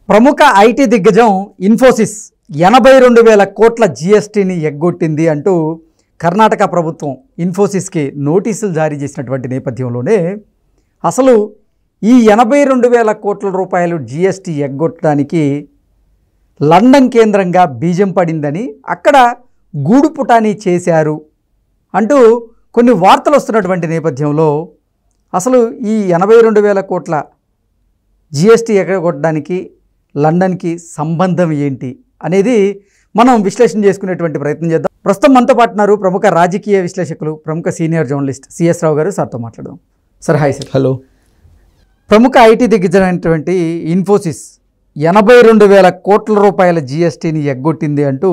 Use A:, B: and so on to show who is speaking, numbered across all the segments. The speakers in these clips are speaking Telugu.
A: ప్రముఖ ఐటీ దిగ్గజం ఇన్ఫోసిస్ 82,000 కోట్ల జీఎస్టీని ఎగ్గొట్టింది అంటూ కర్ణాటక ప్రభుత్వం ఇన్ఫోసిస్కి నోటీసులు జారీ చేసినటువంటి నేపథ్యంలోనే అసలు ఈ 82,000 కోట్ల రూపాయలు జీఎస్టీ ఎగ్గొట్టడానికి లండన్ కేంద్రంగా బీజం పడిందని, అక్కడ గూడు పుటానీ చేశారు అంటూ కొన్ని వార్తలు వస్తున్నటువంటి నేపథ్యంలో అసలు ఈ 82,000 కోట్ల జీఎస్టీ ఎగ్గొట్టడానికి లండన్కి సంబంధం ఏంటి అనేది మనం విశ్లేషణ చేసుకునేటువంటి ప్రయత్నం చేద్దాం. ప్రస్తుతం మనతో పాటు ఉన్నారు ప్రముఖ రాజకీయ విశ్లేషకులు, ప్రముఖ సీనియర్ జర్నలిస్ట్ సిఎస్ రావు గారు. సార్తో మాట్లాడదాం. Sir hi sir.
B: హలో.
A: ప్రముఖ ఐటీ దిగ్గజమైనటువంటి ఇన్ఫోసిస్ 82,000 కోట్ల రూపాయల జీఎస్టీని ఎగ్గొట్టింది అంటూ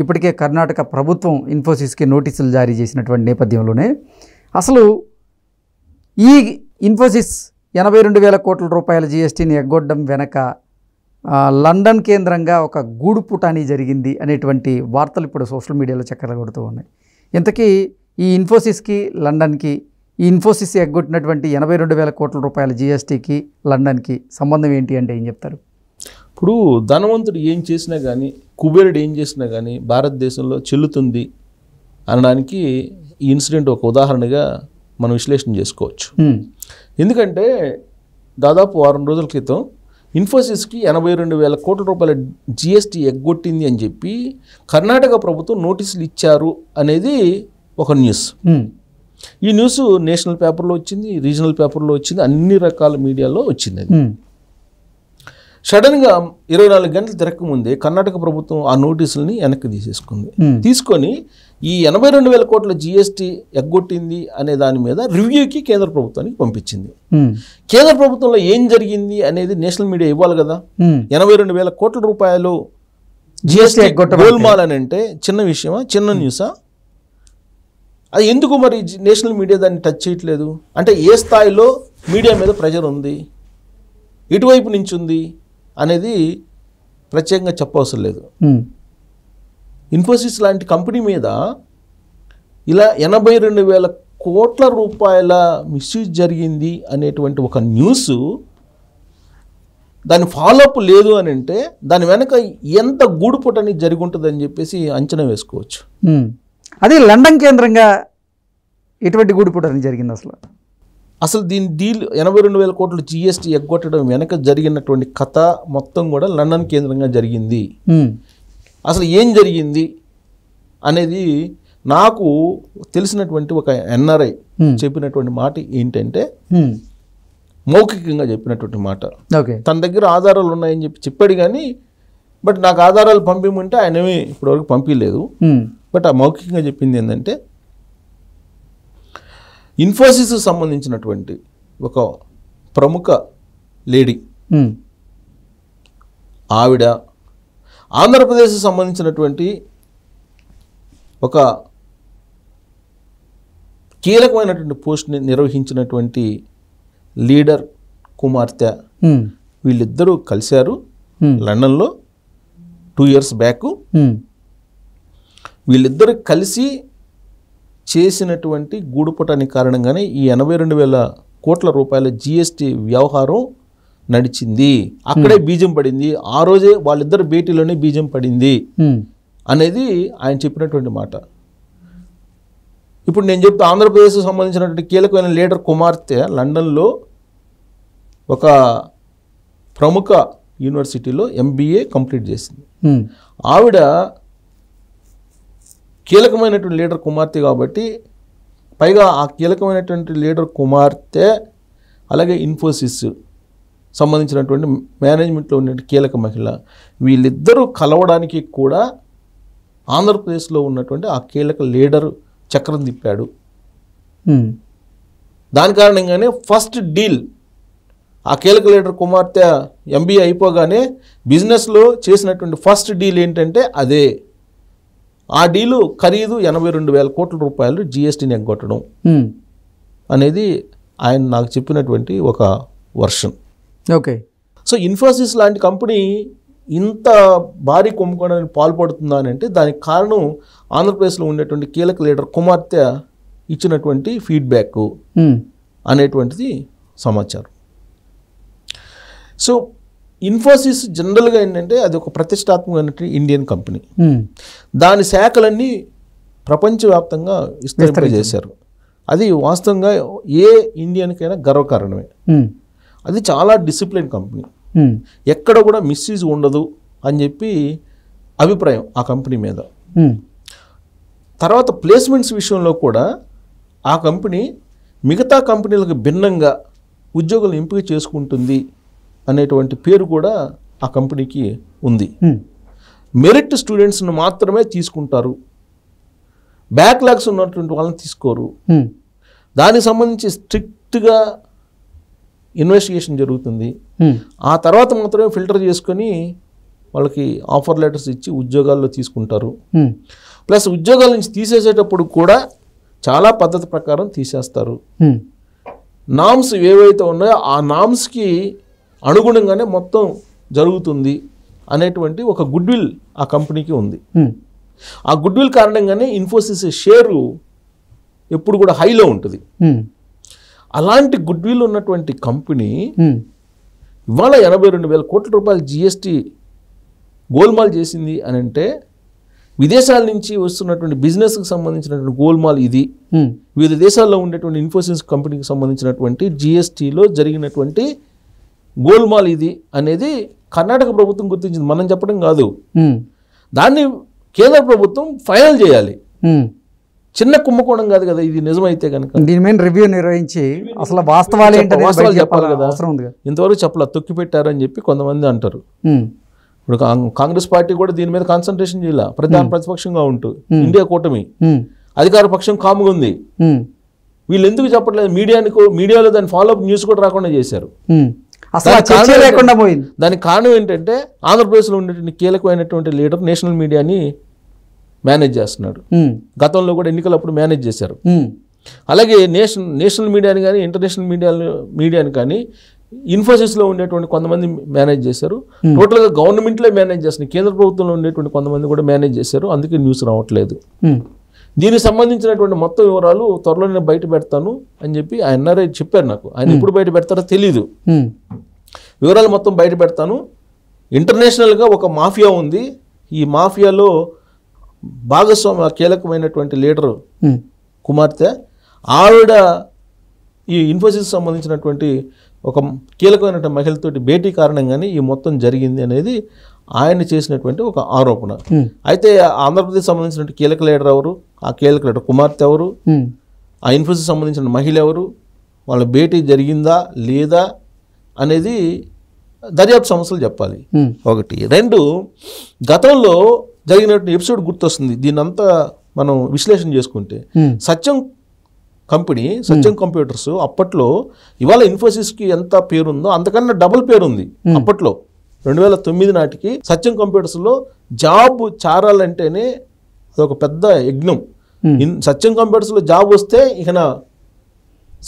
A: ఇప్పటికే కర్ణాటక ప్రభుత్వం ఇన్ఫోసిస్కి నోటీసులు జారీ చేసినటువంటి నేపథ్యంలోనే అసలు ఈ ఇన్ఫోసిస్ 82,000 కోట్ల రూపాయల జీఎస్టీని ఎగ్గొట్టడం వెనక లండన్ కేంద్రంగా ఒక గూడు పుటానీ జరిగింది అనేటువంటి వార్తలు ఇప్పుడు సోషల్ మీడియాలో చక్కర్లు కొడుతూ ఉన్నాయి. ఇంతకీ ఈ ఇన్ఫోసిస్కి లండన్కి, ఈ ఇన్ఫోసిస్ ఎగ్గొట్టినటువంటి 82,000 కోట్ల రూపాయల జీఎస్టీకి లండన్కి సంబంధం ఏంటి అంటే ఏం చెప్తారు?
B: ఇప్పుడు ధనవంతుడు ఏం చేసినా కానీ, కుబేరుడు ఏం చేసినా కానీ భారతదేశంలో చెల్లుతుంది అనడానికి ఈ ఇన్సిడెంట్ ఒక ఉదాహరణగా మనం విశ్లేషణ చేసుకోవచ్చు. ఎందుకంటే దాదాపు వారం రోజుల క్రితం ఇన్ఫోసిస్కి 82,000 కోట్ల రూపాయల జీఎస్టీ ఎగ్గొట్టింది అని చెప్పి కర్ణాటక ప్రభుత్వం నోటీసులు ఇచ్చారు అనేది ఒక న్యూస్. ఈ న్యూస్ నేషనల్ పేపర్లో వచ్చింది, రీజనల్ పేపర్లో వచ్చింది, అన్ని రకాల మీడియాలో వచ్చింది. అది సడన్గా 24 గంటలు తిరగకముందే కర్ణాటక ప్రభుత్వం ఆ నోటీసుల్ని వెనక్కి తీసేసుకుంది. తీసుకొని ఈ 82,000 కోట్ల జీఎస్టీ ఎగ్గొట్టింది అనే దాని మీద రివ్యూకి కేంద్ర ప్రభుత్వానికి పంపించింది. కేంద్ర ప్రభుత్వంలో ఏం జరిగింది అనేది నేషనల్ మీడియా ఇవ్వాలి కదా. 82,000 కోట్ల రూపాయలు జీఎస్టీ గోల్మాల్ అని అంటే చిన్న విషయమా, చిన్న న్యూసా? అది ఎందుకు మరి నేషనల్ మీడియా దాన్ని టచ్ చేయట్లేదు? అంటే ఏ స్థాయిలో మీడియా మీద ప్రెషర్ ఉంది, ఇటువైపు నుంచి ఉంది అనేది ప్రత్యేకంగా చెప్పవసరం లేదు. ఇన్ఫోసిస్ లాంటి కంపెనీ మీద ఇలా 82,000 కోట్ల రూపాయల మిస్యూజ్ జరిగింది అనేటువంటి ఒక న్యూస్, దాని ఫాలోఅప్ లేదు అని అంటే దాని వెనక ఎంత గూడుపుటని జరిగి ఉంటుందని చెప్పేసి అంచనా వేసుకోవచ్చు.
A: అది లండన్ కేంద్రంగా ఎటువంటి గూడుపుటని జరిగింది?
B: అసలు దీని డీల్ 82,000 కోట్ల జీఎస్టీ ఎగ్గొట్టడం వెనక జరిగినటువంటి కథ మొత్తం కూడా లండన్ కేంద్రంగా జరిగింది. అసలు ఏం జరిగింది అనేది నాకు తెలిసినటువంటి ఒక ఎన్ఆర్ఐ చెప్పినటువంటి మాట ఏంటంటే, మౌఖికంగా చెప్పినటువంటి మాట. తన దగ్గర ఆధారాలు ఉన్నాయని చెప్పాడు కానీ, బట్ నాకు ఆధారాలు పంపించమంటే ఆయనవి ఇప్పటివరకు పంపించలేదు. బట్ ఆ మౌఖికంగా చెప్పింది ఏంటంటే, ఇన్ఫోసిస్ సంబంధించినటువంటి ఒక ప్రముఖ లేడీ, ఆవిడ ఆంధ్రప్రదేశ్ సంబంధించినటువంటి ఒక కీలకమైనటువంటి పోస్ట్ని నిర్వహించినటువంటి లీడర్ కుమార్తె, వీళ్ళిద్దరూ కలిశారు లండన్లో 2 years బ్యాక్. వీళ్ళిద్దరూ కలిసి చేసినటువంటి గూడుపుటాని కారణంగానే ఈ 82,000 కోట్ల రూపాయల జీఎస్టీ వ్యవహారం నడిచింది. అక్కడే బీజం పడింది. ఆ రోజే వాళ్ళిద్దరు భేటీలోనే బీజం పడింది అనేది ఆయన చెప్పినటువంటి మాట. ఇప్పుడు నేను చెప్తే ఆంధ్రప్రదేశ్కు సంబంధించినటువంటి కీలకమైన లీడర్ కుమార్తె లండన్లో ఒక ప్రముఖ యూనివర్సిటీలో MBA కంప్లీట్ చేసింది. ఆవిడ కీలకమైనటువంటి లీడర్ కుమార్తె కాబట్టి, పైగా ఆ కీలకమైనటువంటి లీడర్ కుమార్తె అలాగే ఇన్ఫోసిస్ సంబంధించినటువంటి మేనేజ్మెంట్లో ఉన్న కీలక మహిళ, వీళ్ళిద్దరూ కలవడానికి కూడా ఆంధ్రప్రదేశ్లో ఉన్నటువంటి ఆ కీలక లీడర్ చక్రం తిప్పాడు. దాని కారణంగానే ఫస్ట్ డీల్, ఆ కీలక లీడర్ కుమార్తె MBA అయిపోగానే బిజినెస్లో చేసినటువంటి ఫస్ట్ డీల్ ఏంటంటే అదే. ఆ డీలు ఖరీదు 82,000 కోట్ల రూపాయలు జీఎస్టీని ఎగ్గొట్టడం అనేది ఆయన నాకు చెప్పినటువంటి ఒక వర్షన్.
A: ఓకే.
B: సో ఇన్ఫోసిస్ లాంటి కంపెనీ ఇంత భారీ కుంభకోణానికి పాల్పడుతుందా అని అంటే దానికి కారణం ఆంధ్రప్రదేశ్లో ఉండేటువంటి కీలక లీడర్ కుమార్తె ఇచ్చినటువంటి ఫీడ్బ్యాక్ అనేటువంటిది సమాచారం. సో ఇన్ఫోసిస్ జనరల్గా ఏంటంటే అది ఒక ప్రతిష్టాత్మకమైన ఇండియన్ కంపెనీ. దాని శాఖలన్నీ ప్రపంచవ్యాప్తంగా విస్తరింపజేశారు. అది వాస్తవంగా ఏ ఇండియన్కైనా గర్వకారణమే. అది చాలా డిసిప్లిన్ కంపెనీ, ఎక్కడ కూడా మిస్యూజ్ ఉండదు అని చెప్పి అభిప్రాయం ఆ కంపెనీ మీద. తర్వాత ప్లేస్మెంట్స్ విషయంలో కూడా ఆ కంపెనీ మిగతా కంపెనీలకు భిన్నంగా ఉద్యోగులను ఎంపిక చేసుకుంటుంది అనేటువంటి పేరు కూడా ఆ కంపెనీకి ఉంది. మెరిట్ స్టూడెంట్స్ను మాత్రమే తీసుకుంటారు, బ్యాక్లాగ్స్ ఉన్నటువంటి వాళ్ళని తీసుకోరు. దానికి సంబంధించి స్ట్రిక్ట్గా ఇన్వెస్టిగేషన్ జరుగుతుంది. ఆ తర్వాత మాత్రమే ఫిల్టర్ చేసుకొని వాళ్ళకి ఆఫర్ లెటర్స్ ఇచ్చి ఉద్యోగాల్లో తీసుకుంటారు. ప్లస్ ఉద్యోగాల నుంచి తీసేసేటప్పుడు కూడా చాలా పద్ధతి ప్రకారం తీసేస్తారు. నామ్స్ ఏవైతే ఉన్నాయో ఆ నామ్స్కి అనుగుణంగానే మొత్తం జరుగుతుంది అనేటువంటి ఒక గుడ్ విల్ ఆ కంపెనీకి ఉంది. ఆ గుడ్ విల్ కారణంగానే ఇన్ఫోసిస్ షేరు ఎప్పుడు కూడా హైలో ఉంటుంది. అలాంటి గుడ్ విల్ ఉన్నటువంటి కంపెనీ ఇవాళ 82,000 కోట్ల రూపాయల జిఎస్టీ గోల్మాల్ చేసింది అని అంటే విదేశాల నుంచి వస్తున్నటువంటి బిజినెస్కి సంబంధించినటువంటి గోల్మాల్ ఇది. వివిధ దేశాల్లో ఉండేటువంటి ఇన్ఫోసిస్ కంపెనీకి సంబంధించినటువంటి జిఎస్టీలో జరిగినటువంటి గోల్మాల్ ఇది అనేది కర్ణాటక ప్రభుత్వం గుర్తించింది, మనం చెప్పడం కాదు. దాన్ని కేంద్ర ప్రభుత్వం ఫైనల్ చేయాలి. చిన్న కుంభకోణం కాదు కదా ఇది, నిజమైతే కనుక
A: దీని మీద రివ్యూ నిర్వహించి అసలు వాస్తవాలు
B: వాస్తవాలు చెప్పాలి కదా. ఇంతవరకు చెప్పాలి, తొక్కి పెట్టారని చెప్పి కొంతమంది అంటారు. ఇప్పుడు కాంగ్రెస్ పార్టీ కూడా దీని మీద కాన్సన్ట్రేషన్ చేయాల, ప్రధాన ప్రతిపక్షంగా ఉంటూ ఇండియా కూటమి అధికార పక్షం కాముగా ఉంది. వీళ్ళు ఎందుకు చెప్పట్లేదు? మీడియాలో దాని ఫాలోఅప్ న్యూస్ కూడా రాకుండా చేశారు. దానికి కారణం ఏంటంటే ఆంధ్రప్రదేశ్లో ఉండేటువంటి కీలకమైనటువంటి లీడర్ నేషనల్ మీడియాని మేనేజ్ చేస్తున్నాడు. గతంలో కూడా ఎన్నికలప్పుడు మేనేజ్ చేశారు. అలాగే నేషనల్ మీడియాని కానీ ఇంటర్నేషనల్ మీడియాని కానీ ఇన్ఫోసిస్లో ఉండేటువంటి కొంతమంది మేనేజ్ చేశారు. టోటల్గా గవర్నమెంట్లో మేనేజ్ చేస్తున్నారు, కేంద్ర ప్రభుత్వంలో ఉండేటువంటి కొంతమంది కూడా మేనేజ్ చేశారు. అందుకే న్యూస్ రావట్లేదు. దీనికి సంబంధించినటువంటి మొత్తం వివరాలు త్వరలోనే బయట పెడతాను అని చెప్పి ఆయన చెప్పారు నాకు. ఆయన ఎప్పుడు బయట పెడతారో తెలీదు. వివరాలు మొత్తం బయట పెడతాను. ఇంటర్నేషనల్గా ఒక మాఫియా ఉంది, ఈ మాఫియాలో భాగస్వామి కీలకమైనటువంటి లీడరు కుమార్తె, ఆవిడ ఈ ఇన్ఫోసిస్ సంబంధించినటువంటి ఒక కీలకమైనటువంటి మహిళతోటి భేటీ కారణంగానే ఈ మొత్తం జరిగింది అనేది ఆయన చేసినటువంటి ఒక ఆరోపణ. అయితే ఆంధ్రప్రదేశ్ సంబంధించిన కీలక లీడర్ ఎవరు, ఆ కీలక లీడర్ కుమార్తె ఎవరు, ఆ ఇన్ఫోసిస్ సంబంధించిన మహిళ ఎవరు, వాళ్ళ భేటీ జరిగిందా లేదా అనేది దర్యాప్తు సంస్థలు చెప్పాలి. ఒకటి. రెండు, గతంలో జరిగినటువంటి ఎపిసోడ్ గుర్తొస్తుంది. దీన్నంతా మనం విశ్లేషణ చేసుకుంటే సత్యం కంపెనీ, సత్యం కంప్యూటర్స్ అప్పట్లో ఇవాళ ఇన్ఫోసిస్కి ఎంత పేరుందో అంతకన్నా డబుల్ పేరుంది. అప్పట్లో 2009 నాటికి సత్యం కంప్యూటర్స్లో జాబ్ చారాలంటేనే అదొక పెద్ద యజ్ఞం. సత్యం కంప్యూటర్స్లో జాబ్ వస్తే ఇక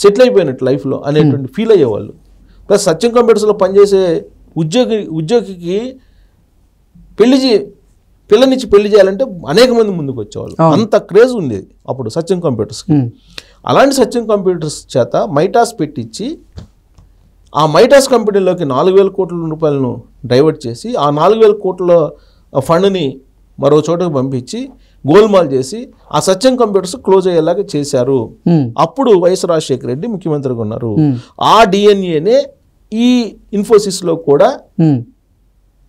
B: సెటిల్ అయిపోయినట్టు లైఫ్లో అనేటువంటి ఫీల్ అయ్యేవాళ్ళు. ప్లస్ సత్యం కంప్యూటర్స్లో పనిచేసే ఉద్యోగికి పిల్లనిచ్చి పెళ్లి చేయాలంటే అనేక మంది ముందుకు వచ్చేవాళ్ళు. అంత క్రేజ్ ఉండేది అప్పుడు సత్యం కంప్యూటర్స్కి. అలాంటి సత్యం కంప్యూటర్స్ చేత మైటాస్ పెట్టించి ఆ మైటాస్ కంపెనీలోకి 4,000 కోట్ల రూపాయలను డైవర్ట్ చేసి ఆ 4,000 కోట్ల ఫండ్ని మరో చోటకు పంపించి గోల్మాల్ చేసి ఆ సత్యం కంప్యూటర్స్ క్లోజ్ అయ్యేలాగా చేశారు. అప్పుడు వైఎస్ రాజశేఖర రెడ్డి ముఖ్యమంత్రిగా ఉన్నారు. ఆ డిఎన్ఏనే ఈ ఇన్ఫోసిస్లో కూడా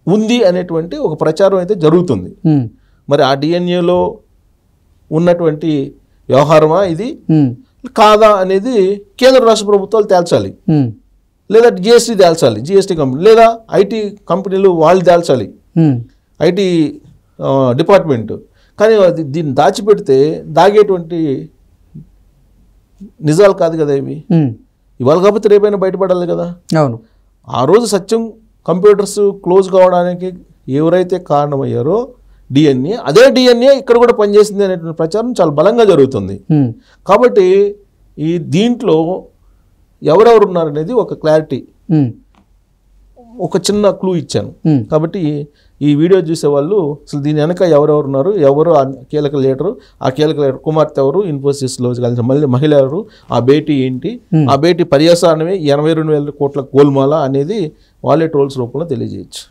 B: ఉంది అనేటువంటి ఒక ప్రచారం అయితే జరుగుతుంది. మరి ఆ డిఎన్ఏలో ఉన్నటువంటి వ్యవహారమా ఇది కాదా అనేది కేంద్ర రాష్ట్ర ప్రభుత్వాలు తేల్చాలి, లేదా జిఎస్టీ తేల్చాలి, జిఎస్టీ కంపెనీ లేదా ఐటీ కంపెనీలు వాళ్ళు తేల్చాలి, ఐటీ డిపార్ట్మెంట్. కానీ దీన్ని దాచిపెడితే దాగేటువంటి నిజాలు కాదు కదా ఇవి. ఇవాళ కాకపోతే రేపైనా బయటపడాలి కదా.
A: అవును.
B: ఆ రోజు సత్యం కంప్యూటర్స్ క్లోజ్ కావడానికి ఎవరైతే కారణమయ్యారో డిఎన్ఏ, అదే డిఎన్ఏ ఇక్కడ కూడా పనిచేసింది అనేటువంటి ప్రచారం చాలా బలంగా జరుగుతుంది. కాబట్టి దీంట్లో ఎవరెవరు ఉన్నారనేది ఒక క్లారిటీ. ఒక చిన్న క్లూ ఇచ్చాను. కాబట్టి ఈ వీడియో చూసే వాళ్ళు అసలు దీని వెనక ఎవరెవరు ఉన్నారు, ఎవరు ఆ కీలక లీడరు, ఆ కీలక లీడర్ కుమార్తె ఎవరు, ఇన్ఫోసిస్లో కలిసిన మళ్ళీ మహిళ ఎవరు, ఆ భేటీ ఏంటి, ఆ భేటీ పర్యవసానమే 82,000 కోట్ల గోల్మాల అనేది వాళ్ళే ట్రోల్స్ రూపంలో తెలియజేయచ్చు.